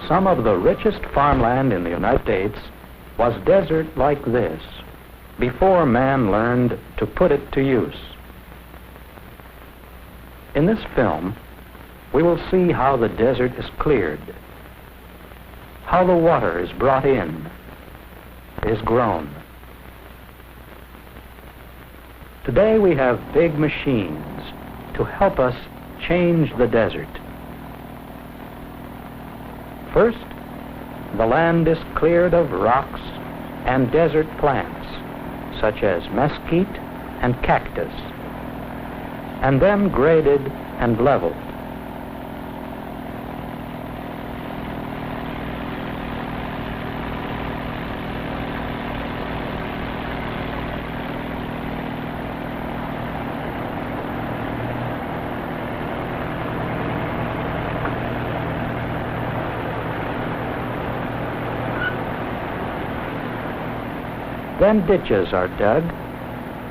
Some of the richest farmland in the United States was desert like this before man learned to put it to use. In this film, we will see how the desert is cleared, how the water is brought in, is grown. Today we have big machines to help us change the desert. First, the land is cleared of rocks and desert plants, such as mesquite and cactus, and then graded and leveled. Then ditches are dug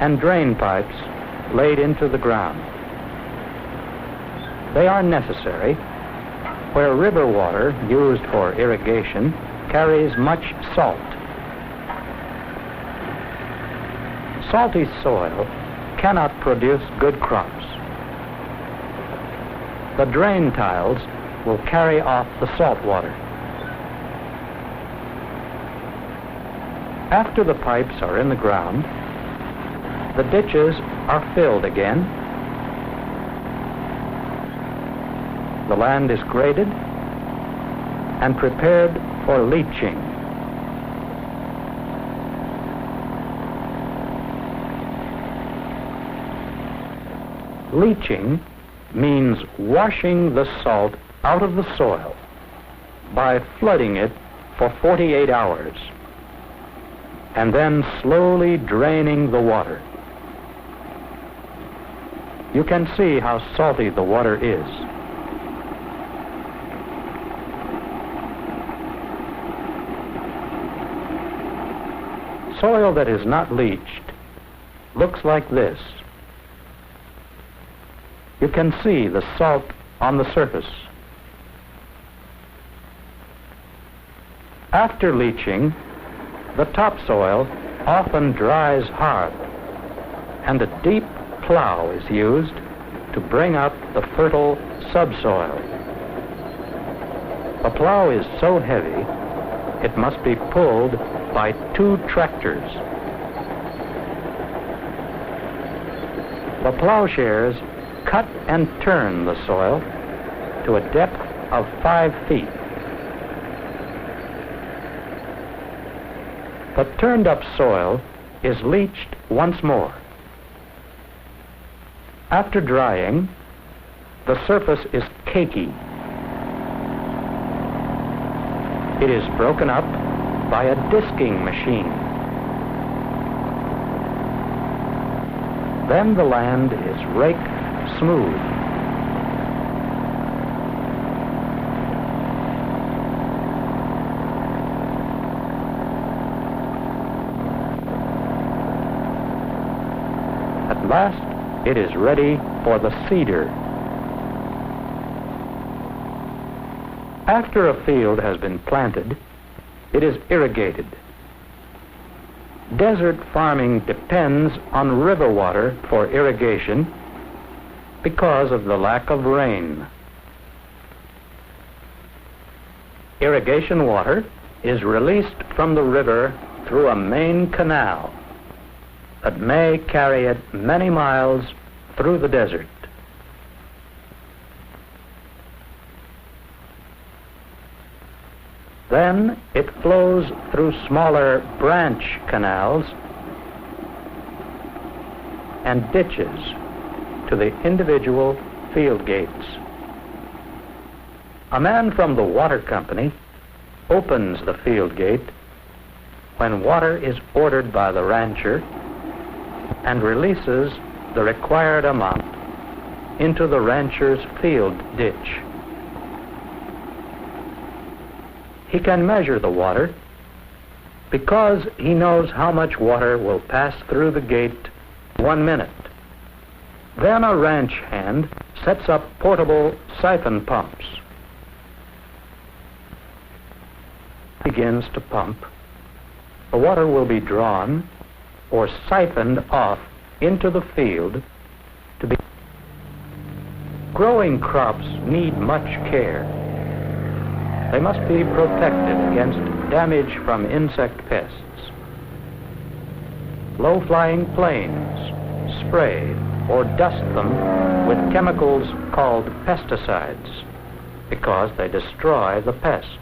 and drain pipes laid into the ground. They are necessary where river water used for irrigation carries much salt. Salty soil cannot produce good crops. The drain tiles will carry off the salt water. After the pipes are in the ground, the ditches are filled again. The land is graded and prepared for leaching. Leaching means washing the salt out of the soil by flooding it for 48 hours. And then slowly draining the water. You can see how salty the water is. Soil that is not leached looks like this. You can see the salt on the surface. After leaching, the topsoil often dries hard, and a deep plow is used to bring up the fertile subsoil. The plow is so heavy, it must be pulled by 2 tractors. The plowshares cut and turn the soil to a depth of 5 feet. The turned up soil is leached once more. After drying, the surface is cakey. It is broken up by a disking machine. Then the land is raked smooth. At last, it is ready for the seeder. After a field has been planted, it is irrigated. Desert farming depends on river water for irrigation because of the lack of rain. Irrigation water is released from the river through a main canal that may carry it many miles through the desert. Then it flows through smaller branch canals and ditches to the individual field gates. A man from the water company opens the field gate when water is ordered by the rancher and releases the required amount into the rancher's field ditch. He can measure the water because he knows how much water will pass through the gate 1 minute. Then a ranch hand sets up portable siphon pumps. begins to pump, the water will be drawn or siphoned off into the field to be. Growing crops need much care. They must be protected against damage from insect pests. Low-flying planes spray or dust them with chemicals called pesticides because they destroy the pest.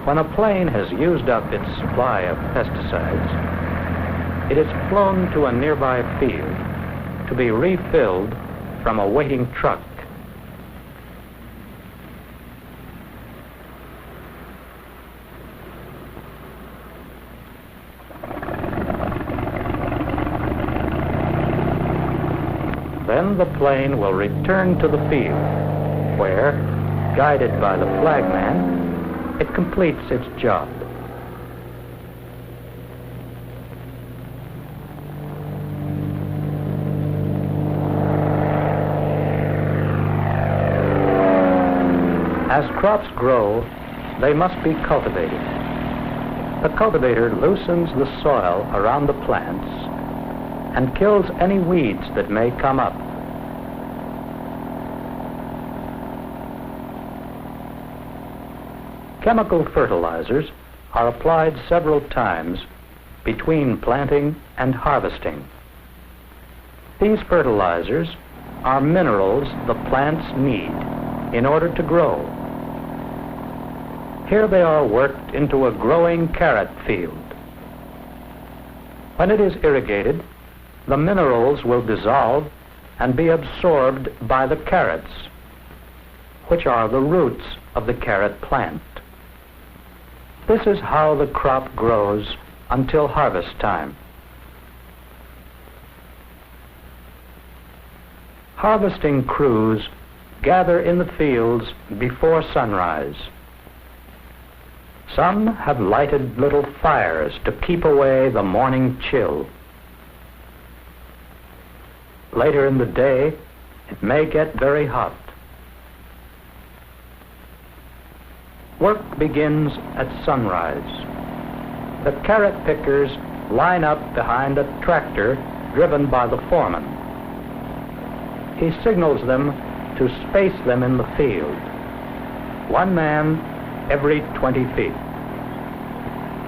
When a plane has used up its supply of pesticides, it is flown to a nearby field to be refilled from a waiting truck. Then the plane will return to the field, where, guided by the flagman, it completes its job. As crops grow, they must be cultivated. The cultivator loosens the soil around the plants and kills any weeds that may come up. Chemical fertilizers are applied several times between planting and harvesting. These fertilizers are minerals the plants need in order to grow. Here they are worked into a growing carrot field. When it is irrigated, the minerals will dissolve and be absorbed by the carrots, which are the roots of the carrot plant. This is how the crop grows until harvest time. Harvesting crews gather in the fields before sunrise. Some have lighted little fires to keep away the morning chill. Later in the day, it may get very hot. Work begins at sunrise. The carrot pickers line up behind a tractor driven by the foreman. He signals them to space them in the field, one man every 20 feet.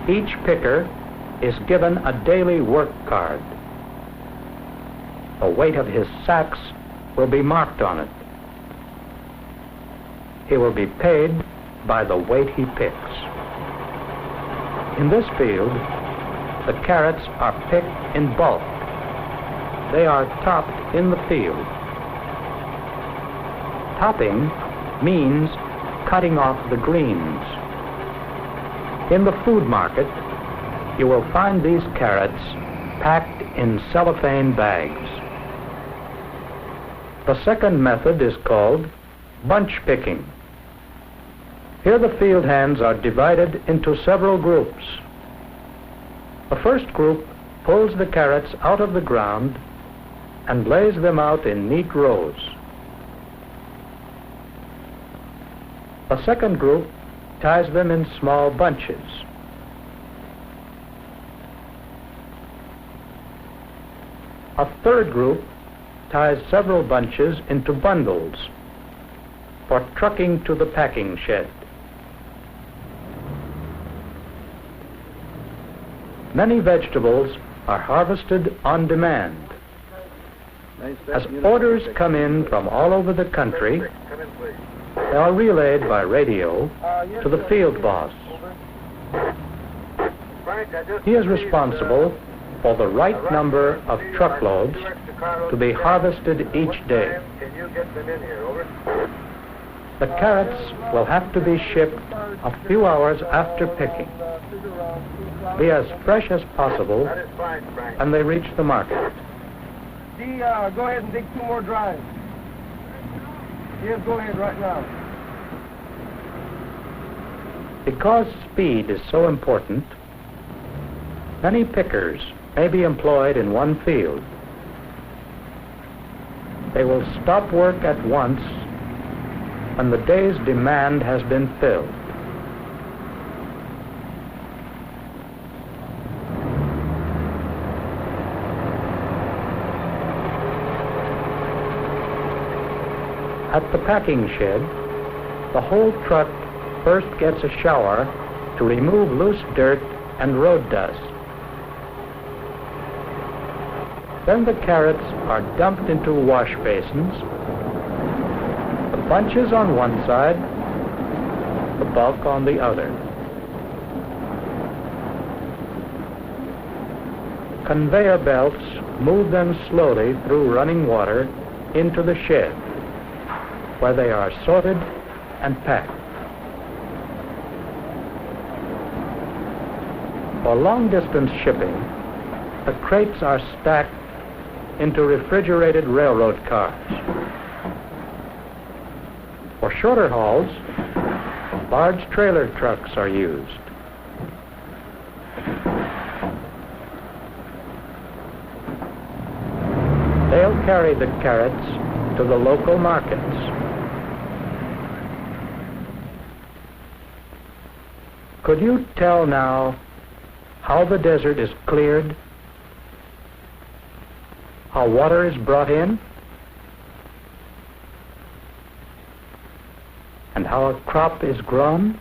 Each picker is given a daily work card. The weight of his sacks will be marked on it. He will be paid by the weight he picks. In this field, the carrots are picked in bulk. They are topped in the field. Topping means cutting off the greens. In the food market, you will find these carrots packed in cellophane bags. The second method is called bunch picking. Here the field hands are divided into several groups. The first group pulls the carrots out of the ground and lays them out in neat rows. A second group ties them in small bunches. A third group ties several bunches into bundles for trucking to the packing shed. Many vegetables are harvested on demand. As orders come in from all over the country, they are relayed by radio to the field boss. He is responsible for the right number of truckloads to be harvested each day. The carrots will have to be shipped a few hours after picking. Be as fresh as possible when they reach the market. Go ahead and dig 2 more drives. Yes, go ahead right now. Because speed is so important, many pickers may be employed in one field. They will stop work at once when the day's demand has been filled. At the packing shed, the whole truck first gets a shower to remove loose dirt and road dust. Then the carrots are dumped into wash basins, the bunches on one side, the bulk on the other. Conveyor belts move them slowly through running water into the shed, where they are sorted and packed. For long-distance shipping, the crates are stacked into refrigerated railroad cars. For shorter hauls, large trailer trucks are used. They'll carry the carrots to the local markets. Could you tell now how the desert is cleared? How water is brought in? And how a crop is grown?